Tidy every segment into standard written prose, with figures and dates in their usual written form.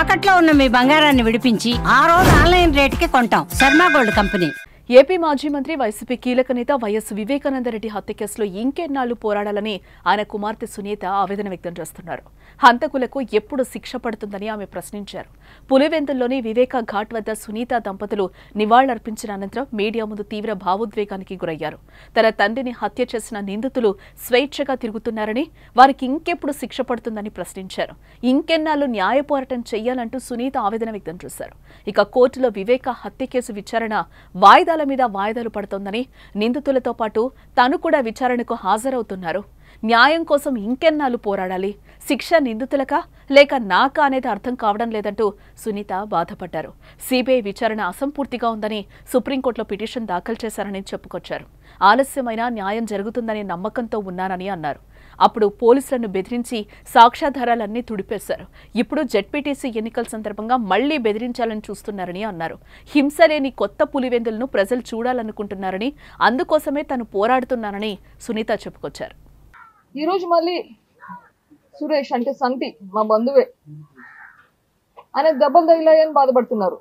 తాకట్లో ఉన్న మీ బంగారాన్ని విడిపించి ఆ రోజు ఆన్లైన్ రేటుకి కొంటాం. Sharma gold company. ఏపీ మాజీ మంత్రి వైసీపీ కీలక నేత వైఎస్ వివేకానందరెడ్డి హత్య కేసులో ఇంకెన్నాళ్లు పోరాడాలని ఆయన కుమార్తె సునీత ఆవేదన వ్యక్తం చేస్తున్నారు. హంతకులకు ఎప్పుడు శిక్ష పడుతుందని ఆమె ప్రశ్నించారు. పులివెందుల్లోని వివేక ఘాట్ వద్ద సునీత దంపతులు నివాళులర్పించిన అనంతరం మీడియా ముందు తీవ్ర భావోద్వేగానికి గురయ్యారు. తన తండ్రిని హత్య చేసిన నిందితులు స్వేచ్ఛగా తిరుగుతున్నారని, వారికి ఇంకెప్పుడు శిక్ష పడుతుందని ప్రశ్నించారు. ఇంకెన్నాళ్లు న్యాయ పోరాటం చేయాలంటూ సునీత ఆవేదన వ్యక్తం చేశారు. ఇక కోర్టులో వివేక హత్య కేసు విచారణ వాయిదాల మీద వాయిదాలు పడుతోందని, నిందితులతో పాటు తాను కూడా విచారణకు హాజరవుతున్నారు. న్యాయం కోసం ఇంకెన్నాళ్లు పోరాడాలి? శిక్ష నిందితులకా లేక నాకా అనేది అర్థం కావడం లేదంటూ సునీత బాధపడ్డారు. సిబిఐ విచారణ అసంపూర్తిగా ఉందని సుప్రీంకోర్టులో పిటిషన్ దాఖలు చేశారని చెప్పుకొచ్చారు. ఆలస్యమైన న్యాయం జరుగుతుందనే నమ్మకంతో ఉన్నానని అన్నారు. అప్పుడు పోలీసులను బెదిరించి సాక్ష్యాధారాలన్నీ తుడిపేశారు. ఇప్పుడు జెడ్పీటీసీ ఎన్నికల సందర్భంగా మళ్లీ బెదిరించాలని చూస్తున్నారని అన్నారు. హింస లేని కొత్త పులివెందులను ప్రజలు చూడాలనుకుంటున్నారని, అందుకోసమే తాను పోరాడుతున్నానని సునీత చెప్పుకొచ్చారు. ఈ రోజు మళ్ళీ సురేష్ అంటే సంటి మా బంధువే ఆయన దెబ్బలు తగిలాయని బాధపడుతున్నారు.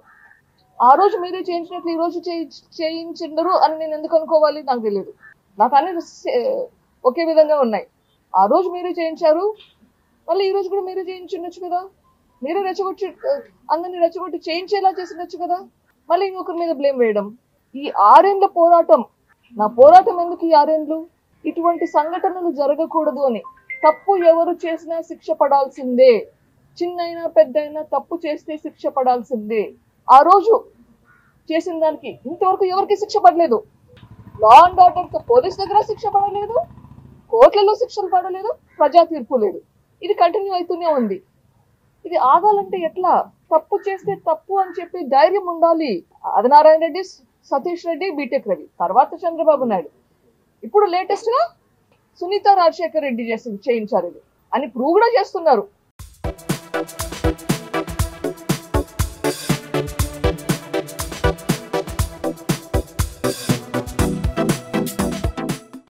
ఆ రోజు మీరే చేయించినట్లు ఈ రోజు చేయించిండరు అని నేను ఎందుకు అనుకోవాలి? నాకు తెలియదు. నాకు అన్ని ఒకే విధంగా ఉన్నాయి. ఆ రోజు మీరే చేయించారు, మళ్ళీ ఈ రోజు కూడా మీరే చేయించుండొచ్చు కదా. మీరే రెచ్చగొట్టి అందరినీ రెచ్చగొట్టి చేయించేలా చేసిండొచ్చు కదా. మళ్ళీ ఇంకొకరి మీద బ్లేమ్ వేయడం. ఈ 6 ఏళ్ల పోరాటం, నా పోరాటం ఎందుకు ఈ 6 ఏళ్ళు? ఇటువంటి సంఘటనలు జరగకూడదు అని. తప్పు ఎవరు చేసినా శిక్ష పడాల్సిందే. చిన్నైనా పెద్దైనా తప్పు చేస్తే శిక్ష పడాల్సిందే. ఆ రోజు చేసిన దానికి ఇంతవరకు ఎవరికి శిక్ష పడలేదు. లా అండ్ ఆర్డర్ పోలీస్ దగ్గర శిక్ష పడలేదు, కోర్టులలో శిక్షలు పడలేదు, ప్రజా తీర్పు లేదు. ఇది కంటిన్యూ అవుతూనే ఉంది. ఇది ఆగాలంటే ఎట్లా? తప్పు చేస్తే తప్పు అని చెప్పి ధైర్యం ఉండాలి. ఆదినారాయణ రెడ్డి, సతీష్ రెడ్డి, బీటెక్ రవి, తర్వాత చంద్రబాబు నాయుడు, ఇప్పుడు లేటెస్ట్ గా సునీత రాజశేఖర్ రెడ్డి చేయించారు ఇది అని ప్రూవ్ కూడా చేస్తున్నారు.